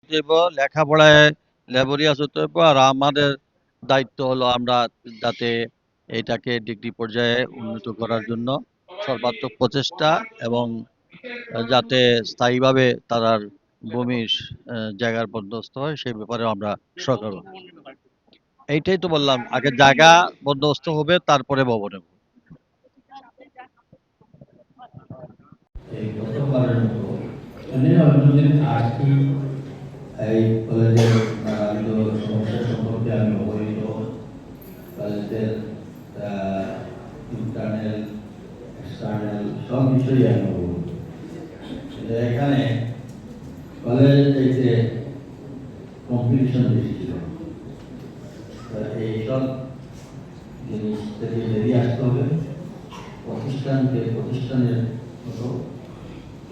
হতে হইব, লেখাপড়ায় ল্যাবরিয়াস হতে হইব। আর আমাদের দায়িত্ব হলো আমরা যাতে এটাকে ডিগ্রি পর্যায়ে উন্নীত করার জন্য সর্বাত্মক প্রচেষ্টা এবং যাতে স্থায়ীভাবে তার ভূমির জায়গার বন্দোবস্ত হয় সেই ব্যাপারে আমরা সরকার এইটাই তো বললাম, আগে জায়গা বন্দোবস্ত হবে তারপরে ভবন হবে। এই প্রথমবারের মতো অন্যদিন আসছি এই কলেজের নানাবিধ সমস্যা সম্পর্কে আমি অবহিত। কলেজের ইন্টারনাল এক্সটার্নাল সব বিষয়ে আমি অবহিত। এখানে কলেজ থেকে কম্পিটিশন বেশি ছিল, এইসব জিনিস থেকে বেরিয়ে আসতে হবে। প্রতিষ্ঠানকে প্রতিষ্ঠানের মতো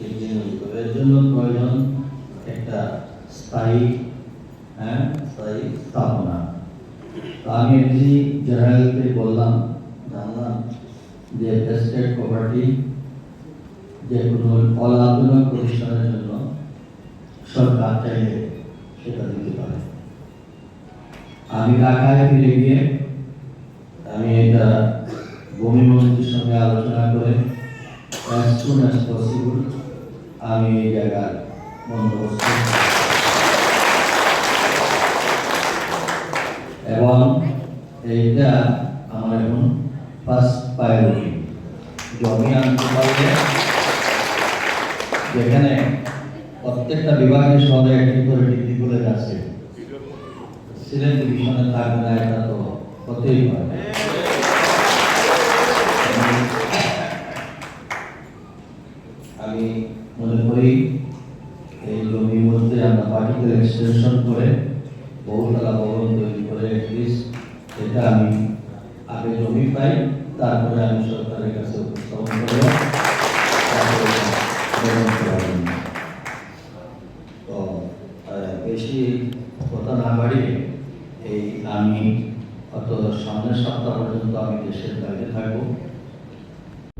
এগিয়ে নিয়ে যেতে হবে। এর জন্য প্রয়োজন একটা স্থায়ী স্থায়ী স্থাপনা। তো আমি এমনি জেনারেলকে বললাম, জানলাম যে ভেস্টেড প্রপার্টি যে কোনো অলাভজনক প্রতিষ্ঠানের জন্য সরকার চাইলে সেটা দিতে পারে। আমি ঢাকায় ফিরে গিয়ে আমি এটা ভূমি মন্ত্রীর সঙ্গে আলোচনা করে as soon as possible আমি এই জায়গার বন্দোবস্ত এবং এইটা আমার এখন ফার্স্ট প্রায়োরিটি। জমি আনতে পারলে যেখানে প্রত্যেকটা বিভাগের সঙ্গে একটি করে ডিগ্রি কলেজ আছে, সিলেট ডিভিশনে থাকবে না, এটা তো হতেই পারে। আমি মনে করি এই জমির মধ্যে আমরা পার্টিকেল এক্সটেনশন করে বহুতলা ভবন তৈরি করে অ্যাটলিস্ট এটা আমি আগে জমি পাই, তারপরে আমি সরকারের কাছে উপস্থাপন করব। তো বেশি কথা না বাড়িয়ে এই আমি অত সামনের সপ্তাহ পর্যন্ত আমি দেশের বাইরে থাকবো,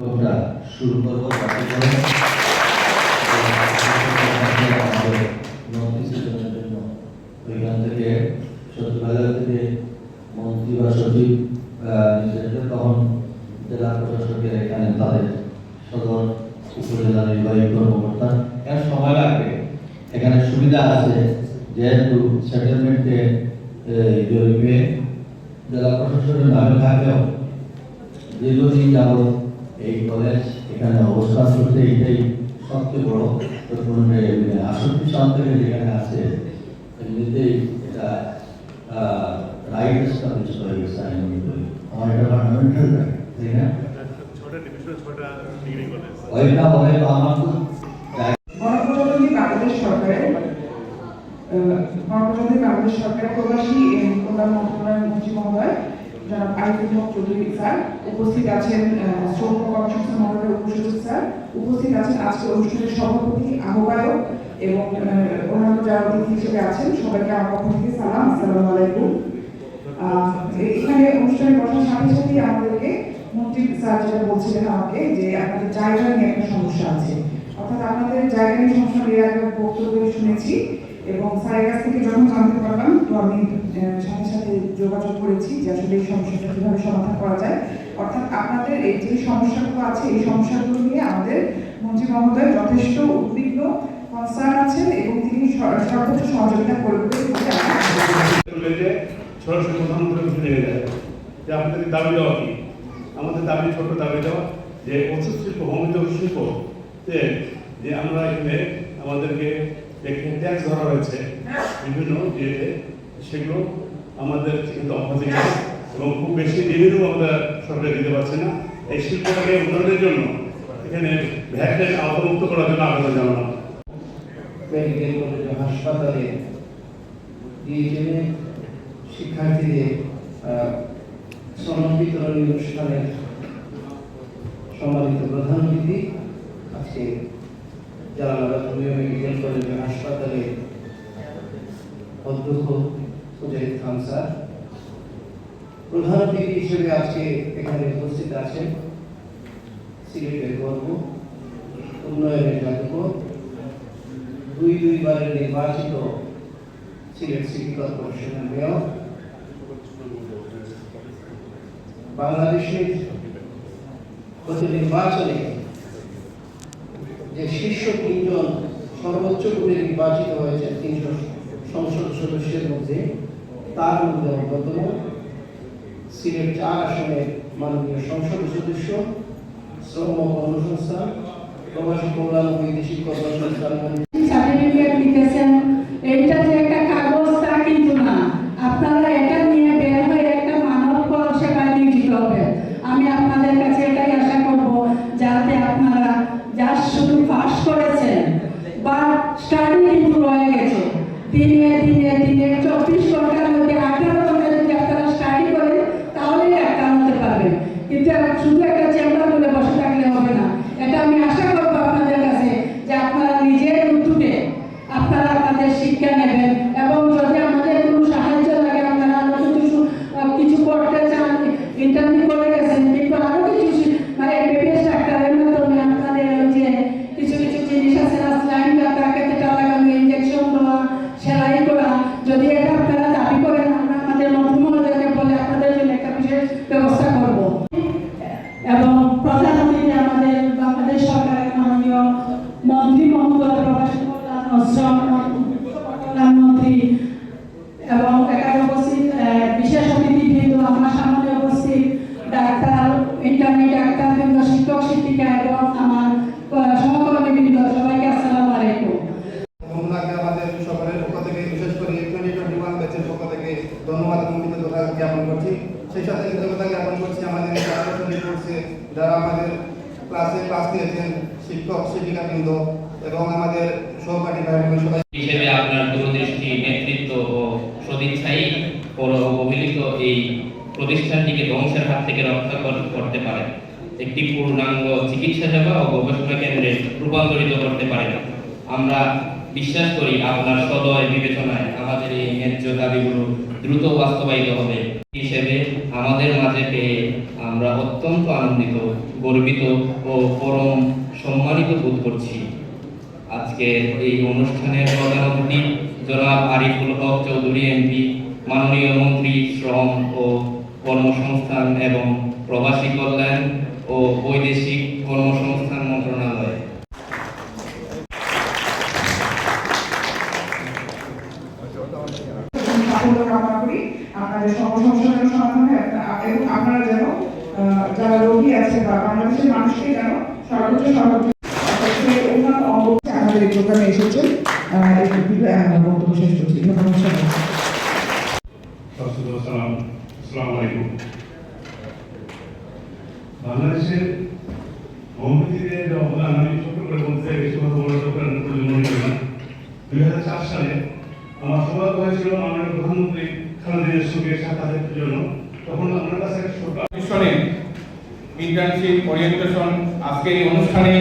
ওটা শুরু করবো। ওইখান থেকে সচিবালয় থেকে মন্ত্রী বা সচিব তখন জেলা প্রশাসকের এখানে তাদের সদর উপজেলা নির্বাহী কর্মকর্তা এর সময় লাগবে। এখানে সুবিধা আছে যেহেতু সেটেলমেন্টে জরিপে জেলা প্রশাসনের নামে থাকলেও দীর্ঘদিন যাবৎ এই কলেজ এখানে অবস্থান করতে এটাই সবচেয়ে বড়। 68 সাল থেকে যেখানে আছে এমনিতেই এটা রাইট এস্টাবলিশ হয়ে গেছে। আমি মনে করি আমার এটা ফান্ডামেন্টাল রাইট, তাই না? ওইটা হয়তো আমার তো গণপ্রজাতন্ত্রী বাংলাদেশ সরকারের প্রবাসী কল্যাণ মন্ত্রণালয়ের মন্ত্রী মহোদয় জনাব আরিফুল হক চৌধুরী স্যার উপস্থিত আছেন, শ্রম কর্মসংস্থান মন্ত্রণালয়ের উপসচিব স্যার উপস্থিত আছেন, আজকে অনুষ্ঠানের সভাপতি আহ্বায়ক এবং অন্যান্য যারা অতিথি হিসেবে আছেন সবাইকে আমার পক্ষ থেকে সালাম, আসসালামু আলাইকুম। এখানে অনুষ্ঠানে বসার সাথে সাথে আমাদেরকে মন্ত্রী স্যার যেটা বলছিলেন আমাকে যে আপনাদের জায়গা নিয়ে একটা সমস্যা আছে, অর্থাৎ আপনাদের জায়গা নিয়ে সমস্যা এর আগে বক্তব্য শুনেছি এবং স্যারের কাছ থেকে যখন জানতে পারলাম তো আমি সাথে সাথে যোগাযোগ করেছি যে আসলে এই সমস্যাটা কিভাবে সমাধান করা যায়। অর্থাৎ আপনাদের এই যে সমস্যাগুলো আছে এই সমস্যাগুলো নিয়ে আমাদের মন্ত্রী মহোদয় যথেষ্ট উদ্বিগ্ন, কনসার্ন আছেন এবং তিনি সর্বোচ্চ সহযোগিতা করবেন বলে সরাসরি প্রধানমন্ত্রী নিয়ে যায় যে আপনাদের দাবি দেওয়া কি। আমাদের দাবি ছোট দাবি দেওয়া যে ওষুধ শিল্প ভূমিত শিল্প যে আমরা এখানে আমাদেরকে ট্যাক্স ধরা হয়েছে বিভিন্ন ইয়েতে, সেগুলো আমাদের কিন্তু অভাবে এবং খুব বেশি রেভিনিউ আমরা সরকার দিতে পারছে না। এই শিল্পটাকে উন্নয়নের জন্য এখানে ভ্যাটের আওতামুক্ত করার জন্য আবেদন জানানো। মেডিকেল কলেজ হাসপাতালে শিক্ষার্থীদের সনদ বিতরণী অনুষ্ঠানের সম্মানিত প্রধান অতিথি আজকে জালালাবাদ মেডিকেল কলেজ হাসপাতালে অধ্যক্ষ মুজাহিদ খান স্যার প্রধান অতিথি হিসেবে আজকে এখানে উপস্থিত আছেন সিলেটের গর্ব, উন্নয়নের জাদুঘর, দুইবারের নির্বাচিত সিলেট সিটি কর্পোরেশনের মেয়র, বাংলাদেশের গত নির্বাচনে যে শীর্ষ 3 জন সর্বোচ্চ করে নির্বাচিত হয়েছে 300 সংসদ সদস্যের মধ্যে, তার মধ্যে অন্যতম সিলেট 4 আসনের মাননীয় সংসদ সদস্য, শ্রম ও কর্মসংস্থান, প্রবাসী কল্যাণ ও বৈদেশিক কর্মসংস্থান মন্ত্রী। সার্টিফিকেট নিতেছেন, এইটা যে একটা কাগজ তা কিন্তু না। আপনারা এটা নিয়ে বের হয়ে একটা মানব সেবায় নিয়োজিত হবে। আমি আপনাদের কাছে এটাই আশা করব, যাতে আপনারা যা শুধু পাস করেছেন বা স্টাডি কিন্তু রয়ে গেছে, দিনে 24 ঘন্টার মধ্যে 18 ঘন্টা যদি আপনারা স্টাডি করেন তাহলেই একটা হতে পারবেন। কিন্তু শুধু একটা চেম্বার বলে বসে থাকলে হবে না। এটা আমি আশা করবো আপনাদের কাছে যে আপনারা নিজের উদ্যোগে আপনারা আপনাদের শিক্ষা নেবেন, এবং যদি আমাদের কোনো সাহায্য লাগে, আপনারা আরো কিছু করতে চান, ইন্টারভিউ করে গেছেন, কিন্তু আরো কিছু মানে এমবিবিএস ডাক্তারের মাধ্যমে আপনাদের যে কিছু জিনিস আছে না, স্লাইন ডাক্তার ক্যাথেটার লাগানো, ইনজেকশন দেওয়া, সেলাই করা, যদি এটা আপনারা দাবি করেন আমরা আমাদের মন্ত্রী বলে আপনাদের জন্য একটা বিশেষ ব্যবস্থা করব। এবং প্রধানমন্ত্রী আমাদের বাংলাদেশ সরকারের মাননীয় মন্ত্রী মহোদয়, প্রবাসী কল্যাণ ও শ্রম প্রধানমন্ত্রী এবং এখানে উপস্থিত বিশেষ অতিথিবৃন্দ, আমার সামনে উপস্থিত ডাক্তার, ইন্টার্নি ডাক্তারবৃন্দ, শিক্ষক শিক্ষিকা এবং আমার সহকর্মীবৃন্দ, সবাইকে আসসালামু আলাইকুম। ওনাকে আমাদের সকলের পক্ষ থেকে, বিশেষ করে 2021 ব্যাচের পক্ষ থেকে ধন্যবাদ এবং কৃতজ্ঞতা জ্ঞাপন করছি। সেই সাথে কৃতজ্ঞতা জ্ঞাপন করছি আমাদের এই ক্লাসে কোর্সে যারা আমাদের ক্লাস নিয়েছেন, শিক্ষক শিক্ষিকাবৃন্দ এবং আমাদের সহপাঠী ভাই বোন সবাই হিসেবে আপনার দূরদৃষ্টি, নেতৃত্ব ও সদিচ্ছাই অবহেলিত এই প্রতিষ্ঠানটিকে ধ্বংসের হাত থেকে রক্ষা করতে পারে, একটি পূর্ণাঙ্গ চিকিৎসা সেবা ও গবেষণা কেন্দ্রে রূপান্তরিত করতে পারে। আমরা বিশ্বাস করি আপনার সদয় বিবেচনায় আমাদের এই ন্যায্য দাবিগুলো দ্রুত বাস্তবায়িত হবে। হিসেবে আমাদের মাঝে পেয়ে আমরা অত্যন্ত আনন্দিত, গর্বিত ও পরম সম্মানিত বোধ করছি। আজকের এই অনুষ্ঠানের প্রধান অতিথি জনাব আরিফুল হক চৌধুরী এমপি, মাননীয় মন্ত্রী শ্রম ও কর্মসংস্থান এবং প্রবাসী কল্যাণ ও বৈদেশিক কর্মসংস্থান মন্ত্রণালয়। সাফল্য কামনা করি, আপনাদের সমস্যার সমাধান হয়, এবং আপনারা যেন যারা রোগী আছে বা বাংলাদেশের মানুষকে যেন সর্বোচ্চ অন্যান্য অঙ্গ আমাদের এই প্রোগ্রামে এসেছেন, বক্তব্য শেষ করছি। ধন্যবাদ সবাই। আসসালামু আলাইকুম। বাংলাদেশের হোমিওপ্যাথিতে যে অবদান, আমি ছোট করে বলতে বেশি কথা বলার দরকার মনে করি না। 2004 সালে আমার সৌভাগ্য হয়েছিল মাননীয় প্রধানমন্ত্রী খালেদা জিয়ার সঙ্গে সাক্ষাতের জন্য। তখন আপনার কাছে একটা ছোট ইন্টার্নশিপ ওরিয়েন্টেশন আজকের এই অনুষ্ঠানে